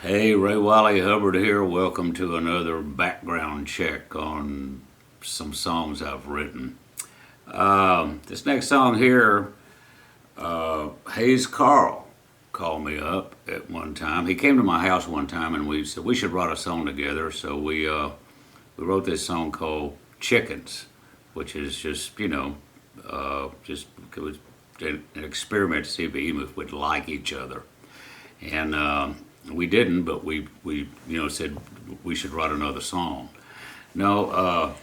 Hey, Wylie Hubbard here. Welcome to another background check on some songs I've written. This next song here, Hayes Carll called me up at one time. He came to my house one time and we said we should write a song together. So we wrote this song called Chickens, which is just, just it was an experiment to see if even if we'd like each other. And we didn't, but we said we should write another song. So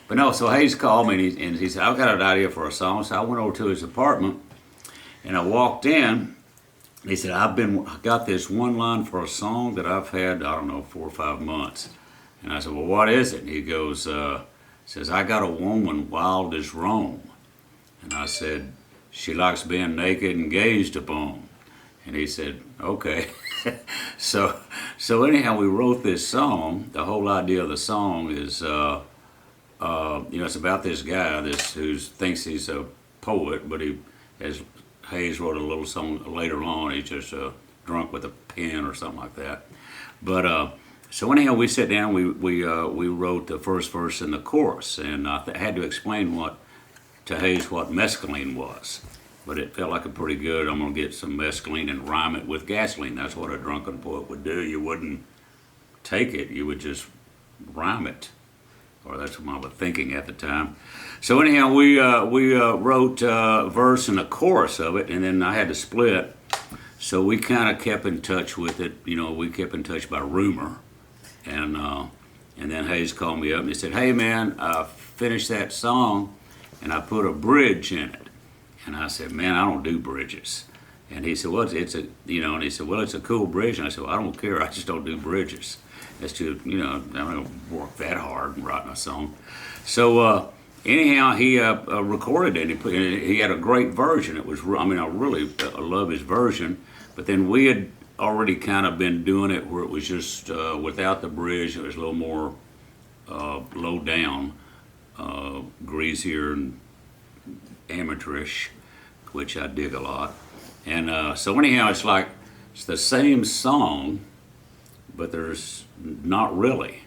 Hayes called me and he said, I've got an idea for a song. So I went over to his apartment and I walked in and he said, I got this one line for a song that I've had, 4 or 5 months. And I said, well, what is it? And he goes, says, I got a woman wild as Rome. And I said, she likes being naked and gazed upon. And he said, okay. So anyhow, we wrote this song. The whole idea of the song is, it's about this guy who thinks he's a poet, but as Hayes wrote a little song later on, he's just drunk with a pen or something like that. But so anyhow, we sat down. We wrote the first verse and the chorus, and I had to explain to Hayes what mescaline was. But it felt like a pretty good, I'm going to get some mescaline and rhyme it with gasoline. That's what a drunken poet would do. You wouldn't take it, you would just rhyme it. Or that's what I was thinking at the time. So anyhow, we wrote a verse and a chorus of it, and then I had to split. So we kind of kept in touch with it. We kept in touch by rumor. And then Hayes called me up and he said, hey man, I finished that song and I put a bridge in it. And I said, man, I don't do bridges. And he said, well, it's a cool bridge. And I said, well, I don't care. I just don't do bridges. It's too, I don't work that hard in writing a song. So anyhow, he recorded it. And he had a great version. It was, I really love his version. But then we had already kind of been doing it where it was just without the bridge. It was a little more low down, greasier and amateurish, which I dig a lot. And so anyhow, it's the same song, but there's not really.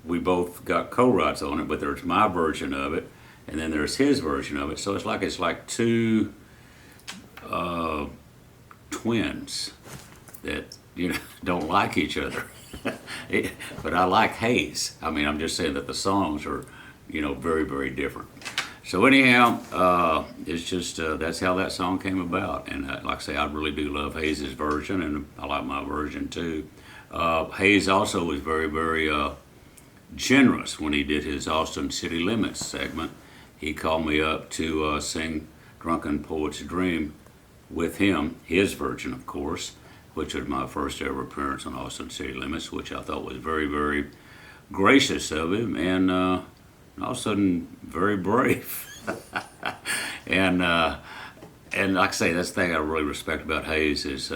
We both got co-writes on it, but there's my version of it, and then there's his version of it. So it's like two twins that don't like each other. But I like Hayes. I'm just saying that the songs are very, very different. So anyhow, it's just that's how that song came about. And like I say, I really do love Hayes' version, and I like my version too. Hayes also was very, very generous when he did his Austin City Limits segment. He called me up to sing Drunken Poets Dream with him, his version of course, which was my first ever appearance on Austin City Limits, which I thought was very, very gracious of him, and all of a sudden very brave. and like I say, that's the thing I really respect about Hayes is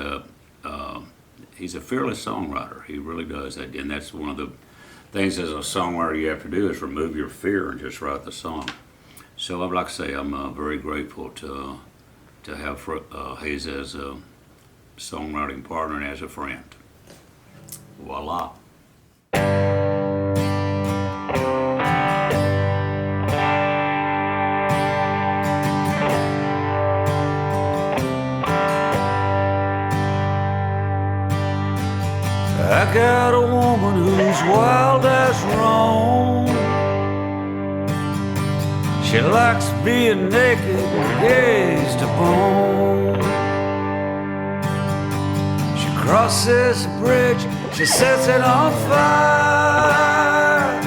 he's a fearless songwriter. He really does. And that's one of the things as a songwriter you have to do is remove your fear and just write the song. So I'd like to say I'm very grateful to have Hayes as a songwriting partner and as a friend. Voila. I got a woman who's wild as Rome. She likes being naked and gazed upon. She crosses a bridge, she sets it on fire.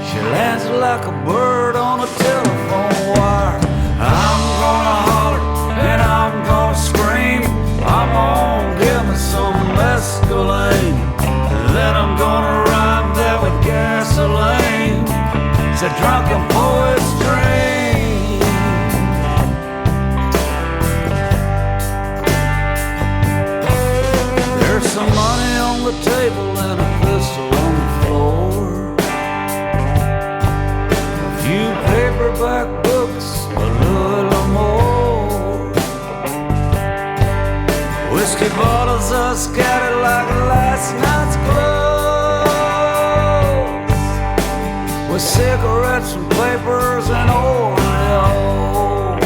She lands like a bird on a telephone wire. I'm gonna holler and I'm gonna scream. I'm gonna give me some mescaline, then I'm gonna rhyme that with gasoline. It's a drunken poet's dream. There's some money on the table and a pistol on the floor. A few paper scattered like last night's clothes, with cigarettes and papers and Oreos.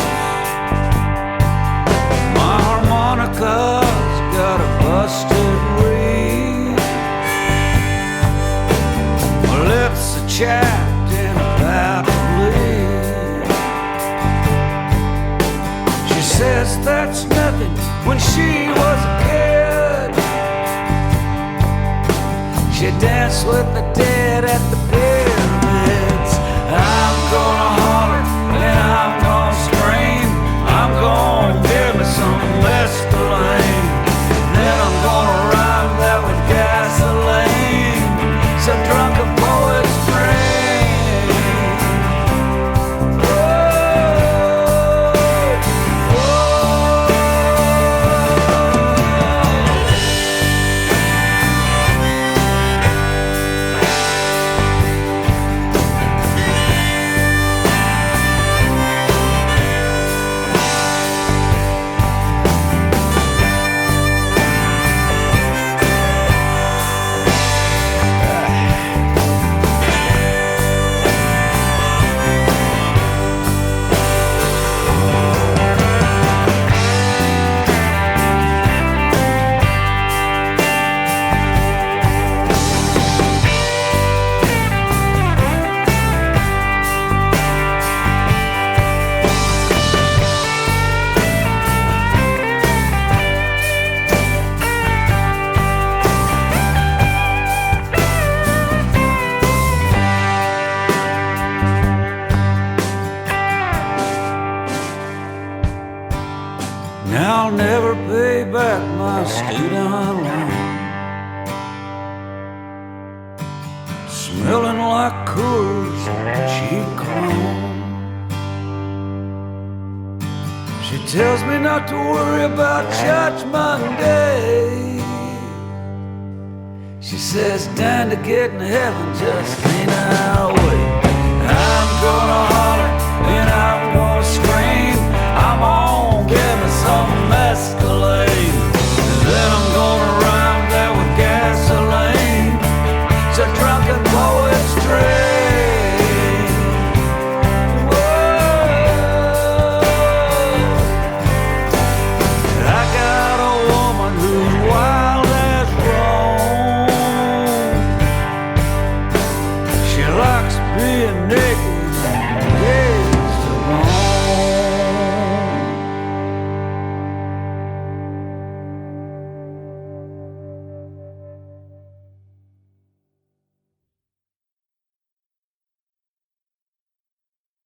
My harmonica's got a busted reed, my lips are chapped in a vat of bleed. She says that's nothing when she was a kid. She danced with the dead at the pyramids. I'm gonna holler and I'm gonna scream. I'm gonna give me some mescaline. Then I'm gonna rhyme that with gasoline. Some drunken poets dream. Now I'll never pay back my student loan, smelling like Coors cheap cologne. She tells me not to worry about Judgment Day. She says dying to get in heaven just ain't our way.